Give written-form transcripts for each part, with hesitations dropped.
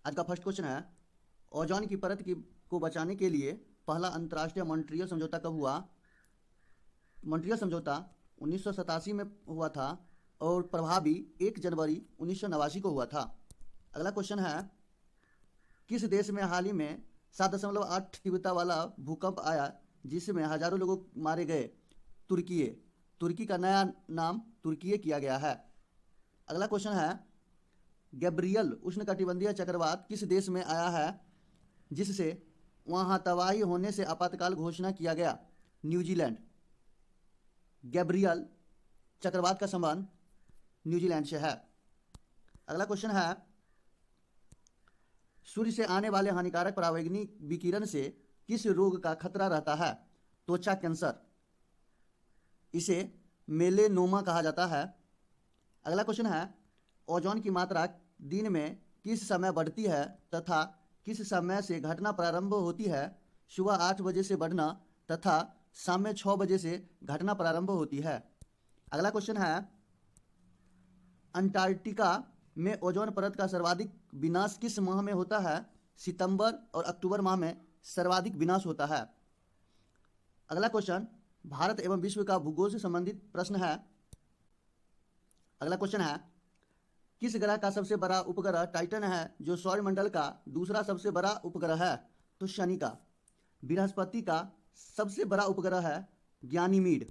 आज का first question है, ओजोन की परत की को बचाने के लिए पहला अंतर्राष्ट्रीय मॉन्ट्रियल समझौता कब हुआ? मॉन्ट्रियल समझौता 1987 में हुआ था और प्रभावी 1 जनवरी 1989 को हुआ था। अगला क्वेश्चन है, किस देश में हाल ही में 7.8 तीव्रता वाला भूकंप आया जिसमें हजारों लोग मारे गए? तुर्की। तुर्की का नया नाम तुर्की किया गया है। अगला क्वेश्चन है, गैब्रियल उष्णकटिबंधीय चक्रवात किस देश में आया है जिससे वहां तबाही होने से आपातकाल घोषणा किया गया? न्यूजीलैंड। गैब्रियल चक्रवात का संबंध न्यूजीलैंड से है। अगला क्वेश्चन है, सूर्य से आने वाले हानिकारक परावैंगनी विकिरण से किस रोग का खतरा रहता है? त्वचा कैंसर, इसे मेलेनोमा कहा जाता है। अगला क्वेश्चन है, ओजोन की मात्रा दिन में किस समय बढ़ती है तथा किस समय से घटना प्रारंभ होती है? सुबह 8 बजे से बढ़ना तथा शाम में 6 बजे से घटना प्रारंभ होती है। अगला क्वेश्चन है, अंटार्कटिका में ओजोन परत का सर्वाधिक विनाश किस माह में होता है? सितंबर और अक्टूबर माह में सर्वाधिक विनाश होता है। अगला क्वेश्चन भारत एवं विश्व का भूगोल से संबंधित प्रश्न है। अगला क्वेश्चन है, किस ग्रह का सबसे बड़ा उपग्रह टाइटन है जो सौरमंडल का दूसरा सबसे बड़ा उपग्रह है? तो शनि का। बृहस्पति का सबसे बड़ा उपग्रह है गैनीमीड।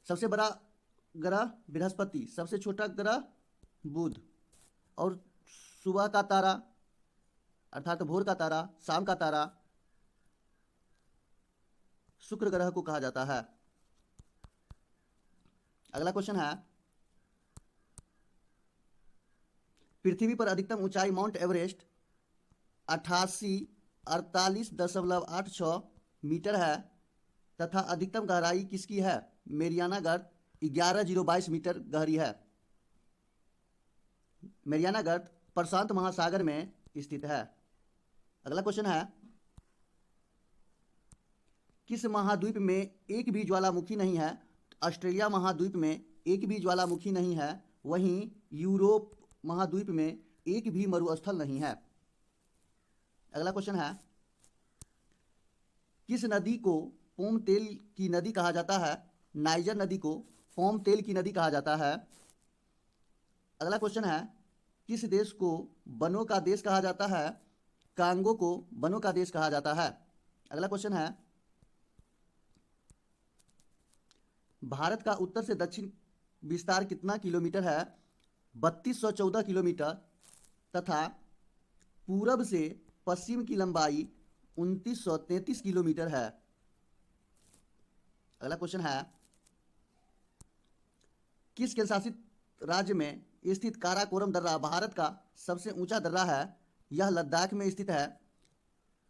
सबसे बड़ा ग्रह बृहस्पति, सबसे छोटा ग्रह बुध। और सुबह का तारा अर्थात भोर का तारा, शाम का तारा शुक्र ग्रह को कहा जाता है। अगला क्वेश्चन है, पृथ्वी पर अधिकतम ऊंचाई माउंट एवरेस्ट 88 48.86 मीटर है तथा अधिकतम गहराई किसकी है? मेरियाना गर्त 11,022 मीटर गहरी है। मेरियाना गर्त प्रशांत महासागर में स्थित है। अगला क्वेश्चन है, किस महाद्वीप में एक भी ज्वालामुखी नहीं है? ऑस्ट्रेलिया महाद्वीप में एक भी ज्वालामुखी नहीं है, वहीं यूरोप महाद्वीप में एक भी मरुस्थल नहीं है। अगला क्वेश्चन है, किस नदी को पोम तेल की नदी कहा जाता है? नाइजर नदी को पोम तेल की नदी कहा जाता है। अगला क्वेश्चन है, किस देश को वनों का देश कहा जाता है? कांगो को वनों का देश कहा जाता है। अगला क्वेश्चन है, भारत का उत्तर से दक्षिण विस्तार कितना किलोमीटर है? 3214 किलोमीटर तथा पूरब से पश्चिम की लंबाई 2933 किलोमीटर है। अगला क्वेश्चन है, किस केंद्र शासित राज्य में स्थित काराकोरम दर्रा भारत का सबसे ऊंचा दर्रा है? यह लद्दाख में स्थित है।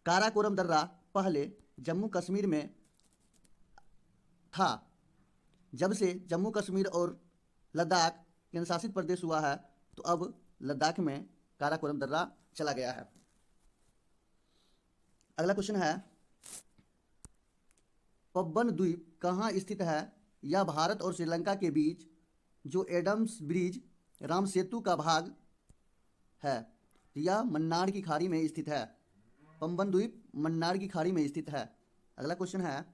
काराकोरम दर्रा पहले जम्मू कश्मीर में था। जब से जम्मू कश्मीर और लद्दाख केंद्र शासित प्रदेश हुआ है तो अब लद्दाख में काराकोरम दर्रा चला गया है। अगला क्वेश्चन है, पब्बन द्वीप कहाँ स्थित है? यह भारत और श्रीलंका के बीच जो एडम्स ब्रिज राम सेतु का भाग है। यह मन्नार की खाड़ी में स्थित है। पम्बन द्वीप मन्नार की खाड़ी में स्थित है। अगला क्वेश्चन है,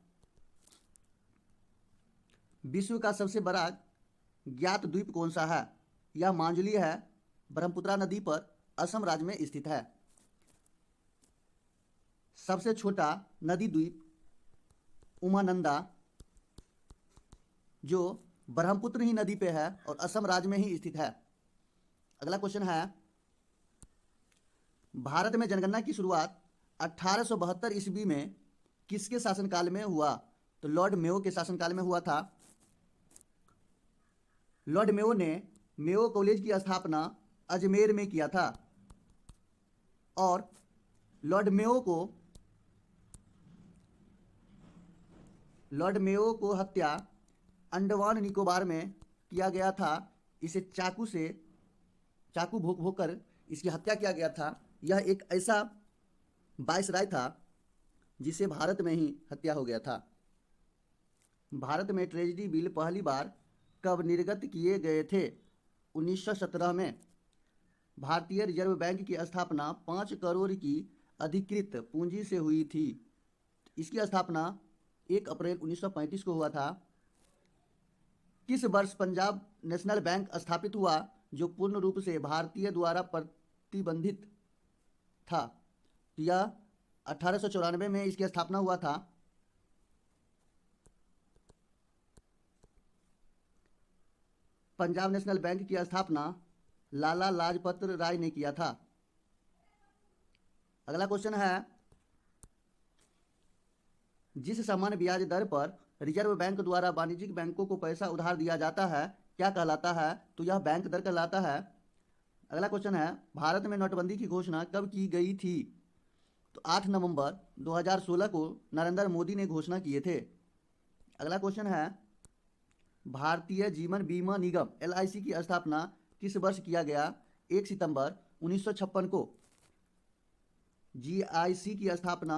विश्व का सबसे बड़ा ज्ञात द्वीप कौन सा है? यह मांजुली है, ब्रह्मपुत्रा नदी पर असम राज्य में स्थित है। सबसे छोटा नदी द्वीप उमानंदा जो ब्रह्मपुत्र ही नदी पे है और असम राज्य में ही स्थित है। अगला क्वेश्चन है, भारत में जनगणना की शुरुआत 1872 ईस्वी में किसके शासनकाल में हुआ? तो लॉर्ड मेयो के शासनकाल में हुआ था। लॉर्ड मेयो ने मेयो कॉलेज की स्थापना अजमेर में किया था और लॉर्ड मेयो को हत्या अंडमान निकोबार में किया गया था। इसे चाकू भोंक भोंक कर इसकी हत्या किया गया था। यह एक ऐसा वायसराय था जिसे भारत में ही हत्या हो गया था। भारत में ट्रेजरी बिल पहली बार कब निर्गत किए गए थे? 1917 में। भारतीय रिजर्व बैंक की स्थापना 5 करोड़ की अधिकृत पूंजी से हुई थी। इसकी स्थापना 1 अप्रैल 1935 को हुआ था। किस वर्ष पंजाब नेशनल बैंक स्थापित हुआ, जो पूर्ण रूप से भारतीय द्वारा प्रतिबंधित था? यह 1894 में इसकी स्थापना हुआ था। पंजाब नेशनल बैंक की स्थापना लाला लाजपत राय ने किया था। अगला क्वेश्चन है, जिस सामान्य ब्याज दर पर रिजर्व बैंक द्वारा वाणिज्यिक बैंकों को पैसा उधार दिया जाता है क्या कहलाता है? तो यह बैंक दर कहलाता है। अगला क्वेश्चन है, भारत में नोटबंदी की घोषणा कब की गई थी? तो 8 नवंबर 2016 को नरेंद्र मोदी ने घोषणा किए थे। अगला क्वेश्चन है, भारतीय जीवन बीमा निगम LIC की स्थापना किस वर्ष किया गया? 1 सितंबर 1956 को। GIC की स्थापना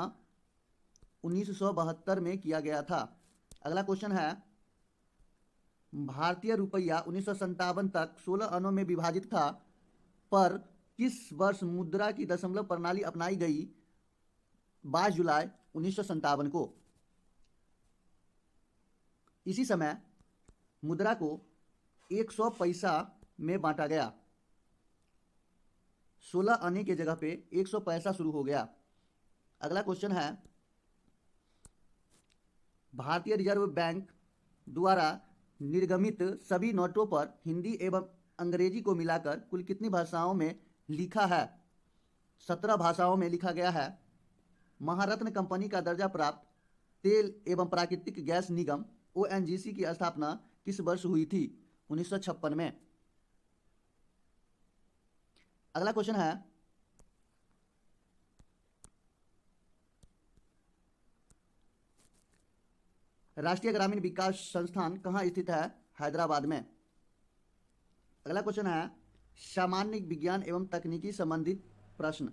1972 में किया गया था। अगला क्वेश्चन है, भारतीय रुपया 1957 तक 16 अनों में विभाजित था, पर किस वर्ष मुद्रा की दशमलव प्रणाली अपनाई गई? 22 जुलाई 1957 को। इसी समय मुद्रा को 100 पैसा में बांटा गया। 16 आने की जगह पे 100 पैसा शुरू हो गया। अगला क्वेश्चन है, भारतीय रिजर्व बैंक द्वारा निर्गमित सभी नोटों पर हिंदी एवं अंग्रेजी को मिलाकर कुल कितनी भाषाओं में लिखा है? 17 भाषाओं में लिखा गया है। महारत्न कंपनी का दर्जा प्राप्त तेल एवं प्राकृतिक गैस निगम ONGC की स्थापना किस वर्ष हुई थी? 1956 में। अगला क्वेश्चन है, राष्ट्रीय ग्रामीण विकास संस्थान कहाँ स्थित है? हैदराबाद में। अगला क्वेश्चन है, सामान्य विज्ञान एवं तकनीकी संबंधित प्रश्न।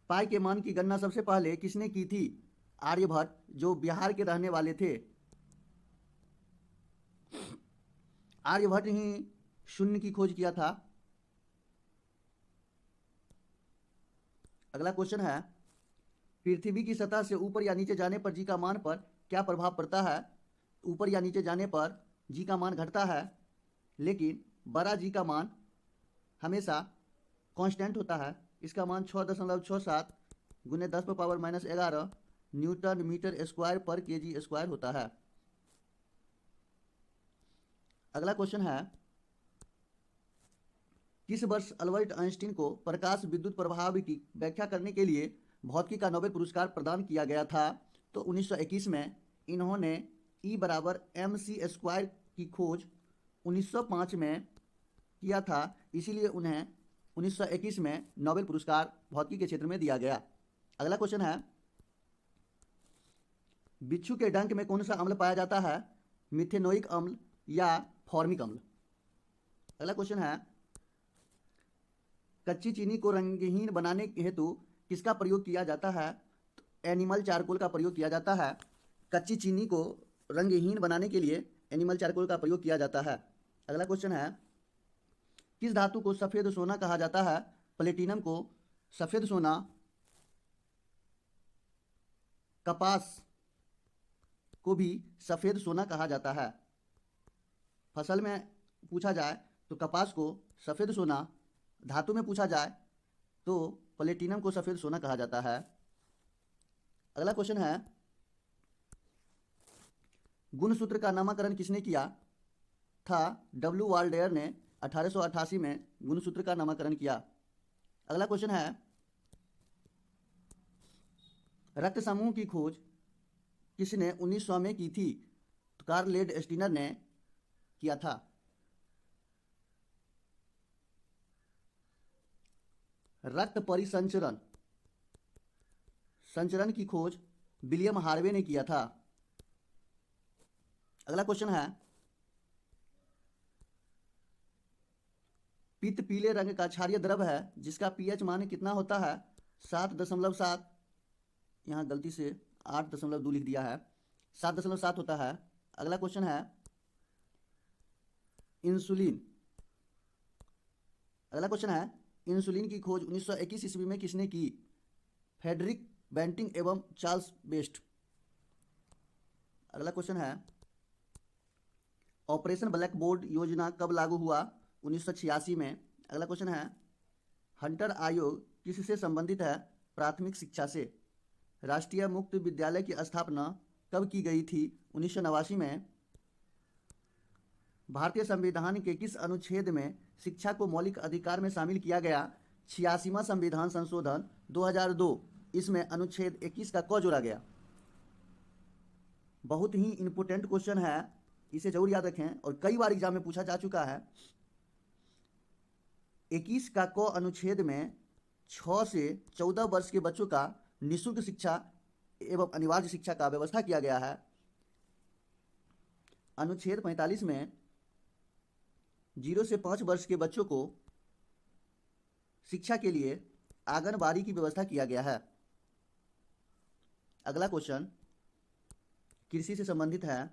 पाई के मान की गणना सबसे पहले किसने की थी? आर्यभट्ट, जो बिहार के रहने वाले थे। आर्यभट्ट ही शून्य की खोज किया था। अगला क्वेश्चन है, पृथ्वी की सतह से ऊपर या नीचे जाने पर जी का मान पर क्या प्रभाव पड़ता है? ऊपर या नीचे जाने पर जी का मान घटता है, लेकिन बड़ा जी का मान हमेशा कांस्टेंट होता है। इसका मान 6.67 गुने 10⁻⁻11 न्यूटन मीटर स्क्वायर पर kg स्क्वायर होता है। अगला क्वेश्चन है, किस वर्ष अल्बर्ट आइंस्टीन को प्रकाश विद्युत प्रभाव की व्याख्या करने के लिए भौतिकी का नोबेल पुरस्कार प्रदान किया गया था? तो 1921 में। इन्होंने E बराबर mc² की खोज 1905 में किया था, इसीलिए उन्हें 1921 में नोबेल पुरस्कार भौतिकी के क्षेत्र में दिया गया। अगला क्वेश्चन है, बिच्छू के डंक में कौन सा अम्ल पाया जाता है? मिथेनोइक अम्ल या फॉर्मिक अम्ल? अगला क्वेश्चन है, कच्ची चीनी को रंगहीन बनाने हेतु किसका प्रयोग किया जाता है? तो एनिमल चारकोल का प्रयोग किया जाता है। कच्ची चीनी को रंगहीन बनाने के लिए एनिमल चारकोल का प्रयोग किया जाता है। अगला क्वेश्चन है, किस धातु को सफेद सोना कहा जाता है? प्लेटिनम को सफेद सोना, कपास को भी सफेद सोना कहा जाता है। फसल में पूछा जाए तो कपास को सफेद सोना, धातु में पूछा जाए तो प्लेटिनम को सफेद सोना कहा जाता है। अगला क्वेश्चन है, गुणसूत्र का नामकरण किसने किया था? W वाल्डेयर ने 1888 में गुणसूत्र का नामकरण किया। अगला क्वेश्चन है, रक्त समूह की खोज किसने 1900 में की थी? तो कार्ल लेड-स्टीनर ने किया था। रक्त परिसंचरण की खोज विलियम हार्वे ने किया था। अगला क्वेश्चन है, पित्त पीले रंग का क्षारीय द्रव है जिसका pH मान कितना होता है? 7.7। यहाँ गलती से 8.2 लिख दिया है, 7.7 होता है। अगला क्वेश्चन है, इंसुलिन अगला क्वेश्चन है, इंसुलिन की खोज 1921 ईस्वी में किसने की? फ्रेडरिक बेंटिंग एवं चार्ल्स बेस्ट। अगला क्वेश्चन है, ऑपरेशन ब्लैक बोर्ड योजना कब लागू हुआ? 1986 में। अगला क्वेश्चन है, हंटर आयोग किससे संबंधित है? प्राथमिक शिक्षा से। राष्ट्रीय मुक्त विद्यालय की स्थापना कब की गई थी? 1989 में। भारतीय संविधान के किस अनुच्छेद में शिक्षा को मौलिक अधिकार में शामिल किया गया? 86वां संविधान संशोधन 2002। इसमें अनुच्छेद 21 का क जोड़ा गया। बहुत ही इंपोर्टेंट क्वेश्चन है, इसे जरूर याद रखें और कई बार एग्जाम में पूछा जा चुका है। 21 का क अनुच्छेद में 6 से 14 वर्ष के बच्चों का निःशुल्क शिक्षा एवं अनिवार्य शिक्षा का व्यवस्था किया गया है। अनुच्छेद 45 में 0 से 5 वर्ष के बच्चों को शिक्षा के लिए आंगनबाड़ी की व्यवस्था किया गया है। अगला क्वेश्चन कृषि से संबंधित है।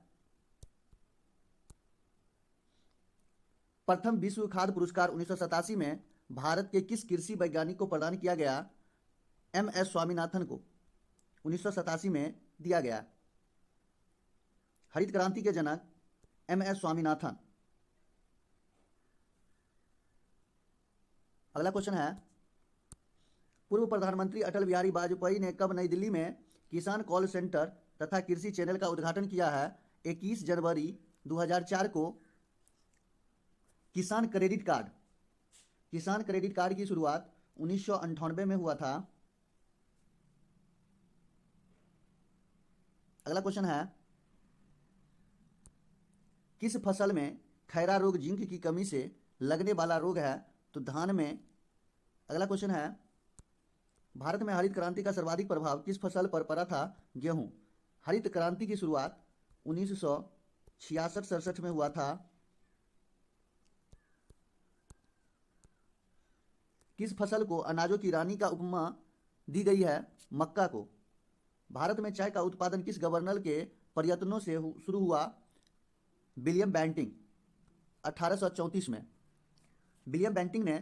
प्रथम विश्व खाद्य पुरस्कार 1987 में भारत के किस कृषि वैज्ञानिक को प्रदान किया गया? MS स्वामीनाथन को 1987 में दिया गया। हरित क्रांति के जनक MS स्वामीनाथन। अगला क्वेश्चन है, पूर्व प्रधानमंत्री अटल बिहारी वाजपेयी ने कब नई दिल्ली में किसान कॉल सेंटर तथा कृषि चैनल का उद्घाटन किया है? 21 जनवरी 2004 को। किसान क्रेडिट कार्ड की शुरुआत 1998 में हुआ था। अगला क्वेश्चन है, किस फसल में खैरा रोग जिंक की कमी से लगने वाला रोग है? तो धान में। अगला क्वेश्चन है, भारत में हरित क्रांति का सर्वाधिक प्रभाव किस फसल पर पड़ा था? गेहूं। हरित क्रांति की शुरुआत 1966-67 में हुआ था। किस फसल को अनाजों की रानी का उपमा दी गई है? मक्का को। भारत में चाय का उत्पादन किस गवर्नर के प्रयत्नों से शुरू हुआ? विलियम बेंटिंग 1834 में। विलियम बेंटिंग ने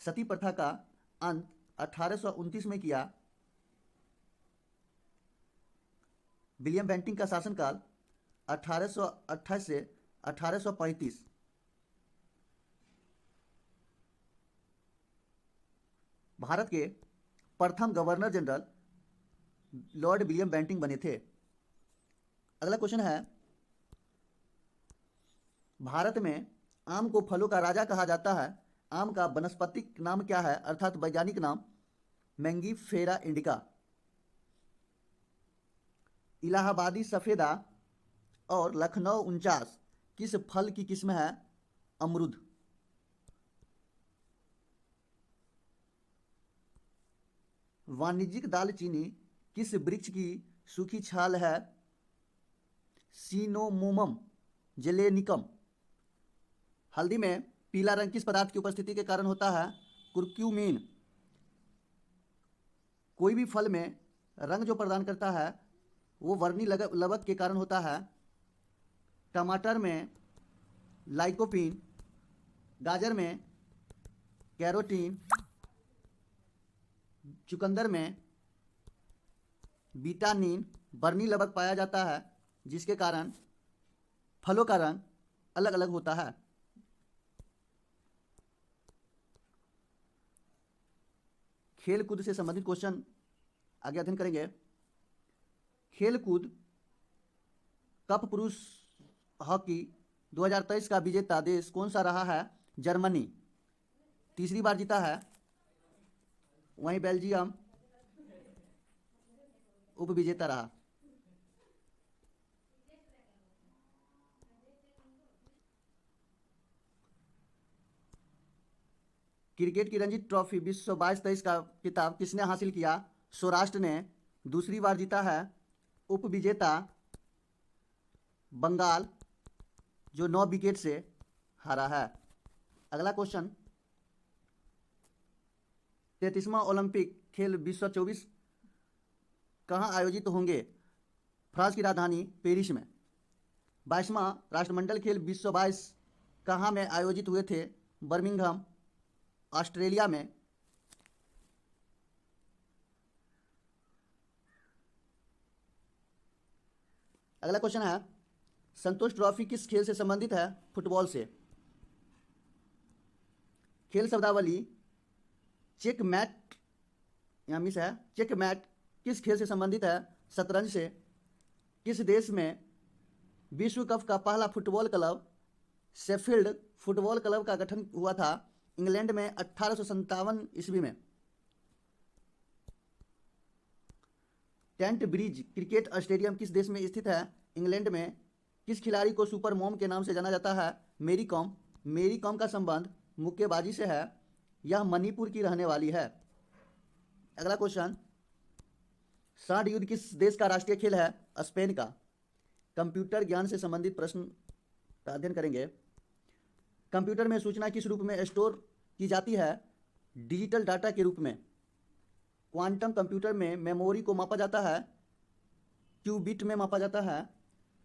सती प्रथा का अंत 1829 में किया। विलियम बेंटिंग का शासनकाल 1828 से 1835। भारत के प्रथम governor general Lord William Bentinck बने थे। अगला क्वेश्चन है, भारत में आम को फलों का राजा कहा जाता है। आम का वनस्पतिक नाम क्या है, अर्थात वैज्ञानिक नाम? Mangifera indica. इलाहाबादी सफेदा और लखनऊ 49 किस फल की किस्म है? अमरूद। वाणिज्यिक दालचीनी किस वृक्ष की सूखी छाल है? सिनोमोमम जेलेनिकम। हल्दी में पीला रंग किस पदार्थ की उपस्थिति के कारण होता है? कुर्क्यूमिन। कोई भी फल में रंग जो प्रदान करता है वो वर्णी लवक के कारण होता है। टमाटर में लाइकोपीन, गाजर में कैरोटीन, चुकंदर में बीटानिन वर्णी लवक पाया जाता है, जिसके कारण फलों का रंग अलग अलग होता है। खेल कूद से संबंधित क्वेश्चन आगे अध्ययन करेंगे। खेल कूद कप पुरुष हॉकी 2023 का विजेता देश कौन सा रहा है? जर्मनी। तीसरी बार जीता है। वहीं बेल्जियम उपविजेता रहा। क्रिकेट की रणजी ट्रॉफी विश्व 22-23 का खिताब किसने हासिल किया? सौराष्ट्र ने। दूसरी बार जीता है। उपविजेता बंगाल, जो 9 विकेट से हारा है। अगला क्वेश्चन, 33वां ओलंपिक खेल विश्व 24 कहाँ आयोजित होंगे? फ्रांस की राजधानी पेरिस में। 22वां राष्ट्रमंडल खेल विश्व 22 कहाँ में आयोजित हुए थे? बर्मिंघम, ऑस्ट्रेलिया में अगला क्वेश्चन है, संतोष ट्रॉफी किस खेल से संबंधित है? फुटबॉल से। खेल शब्दावली, चेक मैट, यहाँ मिस है, चेक मैट किस खेल से संबंधित है? शतरंज से। किस देश में विश्व कप का पहला football club Sheffield football club का गठन हुआ था? इंग्लैंड में 1857 ईस्वी में। टेंट ब्रिज क्रिकेट स्टेडियम किस देश में स्थित है? इंग्लैंड में। किस खिलाड़ी को सुपर मॉम के नाम से जाना जाता है? मेरी कॉम। मेरी कॉम का संबंध मुक्केबाजी से है। यह मणिपुर की रहने वाली है। अगला क्वेश्चन, सांड युद्ध किस देश का राष्ट्रीय खेल है? स्पेन का। कंप्यूटर ज्ञान से संबंधित प्रश्न का अध्ययन करेंगे। कंप्यूटर में सूचना किस रूप में स्टोर की जाती है? डिजिटल डाटा के रूप में। क्वांटम कंप्यूटर में मेमोरी को मापा जाता है? क्यूबिट में मापा जाता है।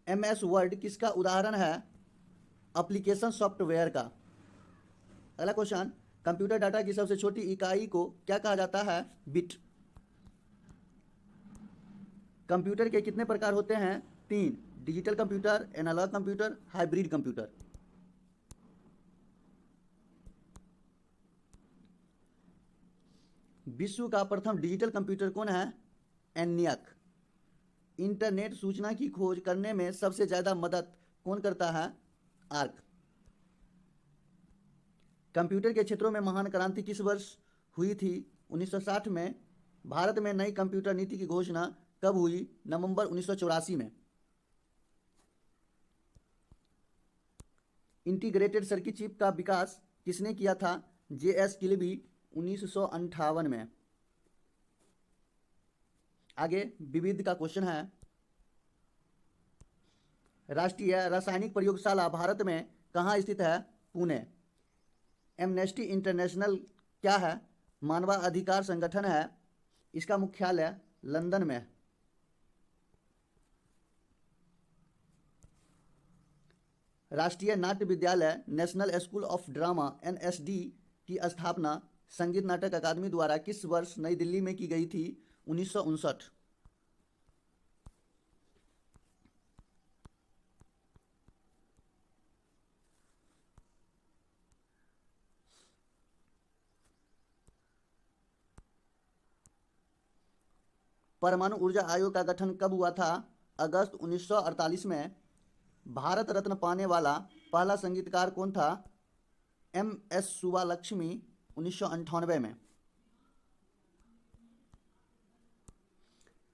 MS वर्ड किसका उदाहरण है? एप्लीकेशन सॉफ्टवेयर का। अगला क्वेश्चन, कंप्यूटर डाटा की सबसे छोटी इकाई को क्या कहा जाता है? बिट। कंप्यूटर के कितने प्रकार होते हैं? 3। Digital computer, analog computer, hybrid computer. विश्व का प्रथम डिजिटल कंप्यूटर कौन है? एन्नियक। इंटरनेट सूचना की खोज करने में सबसे ज्यादा मदद कौन करता है? आर्क। कंप्यूटर के क्षेत्रों में महान क्रांति किस वर्ष हुई थी? 1960 में। भारत में नई कंप्यूटर नीति की घोषणा कब हुई? नवंबर 1984 में। इंटीग्रेटेड सर्किट चिप का विकास किसने किया था? JS किल्बी 1958 में। आगे विविध का क्वेश्चन है, राष्ट्रीय रासायनिक प्रयोगशाला भारत में कहाँ स्थित है? पुणे। एमनेस्टी इंटरनेशनल क्या है? मानवाधिकार संगठन है। इसका मुख्यालय लंदन में। राष्ट्रीय नाट्य विद्यालय national school of drama NSD की स्थापना संगीत नाटक अकादमी द्वारा किस वर्ष नई दिल्ली में की गई थी? 1959। परमाणु ऊर्जा आयोग का गठन कब हुआ था? अगस्त 1948 में। भारत रत्न पाने वाला पहला संगीतकार कौन था? MS सुब्बालक्ष्मी 1998 में।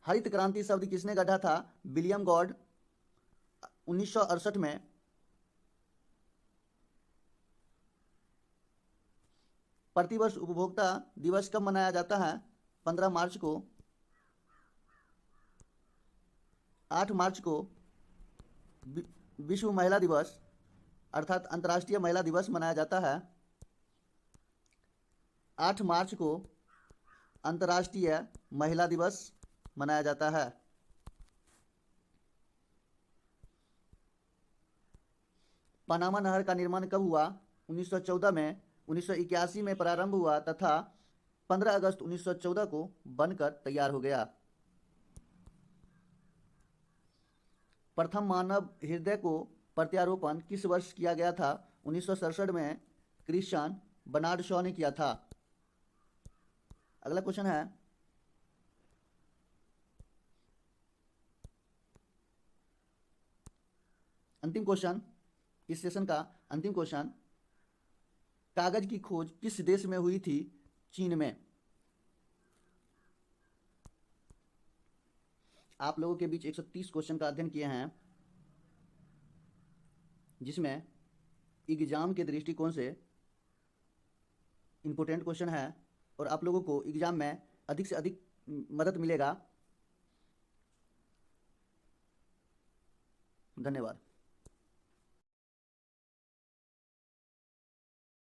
हरित क्रांति शब्द किसने गढ़ा था? विलियम गॉड 1968 में। प्रतिवर्ष उपभोक्ता दिवस कब मनाया जाता है? 15 मार्च को। 8 मार्च को विश्व महिला दिवस अर्थात अंतर्राष्ट्रीय महिला दिवस मनाया जाता है। 8 मार्च को अंतर्राष्ट्रीय महिला दिवस मनाया जाता है। पनामा नहर का निर्माण कब हुआ? 1914 में। 1981 में प्रारंभ हुआ तथा 15 अगस्त 1914 को बनकर तैयार हो गया। प्रथम मानव हृदय को प्रत्यारोपण किस वर्ष किया गया था? 1967 में। क्रिश्चियन बर्नार्ड शॉ ने किया था। अगला क्वेश्चन है, अंतिम क्वेश्चन, इस सेशन का अंतिम क्वेश्चन, कागज की खोज किस देश में हुई थी? चीन में। आप लोगों के बीच 130 क्वेश्चन का अध्ययन किए हैं, जिसमें एग्जाम के दृष्टिकोण से इंपॉर्टेंट क्वेश्चन है और आप लोगों को एग्जाम में अधिक से अधिक मदद मिलेगा। धन्यवाद।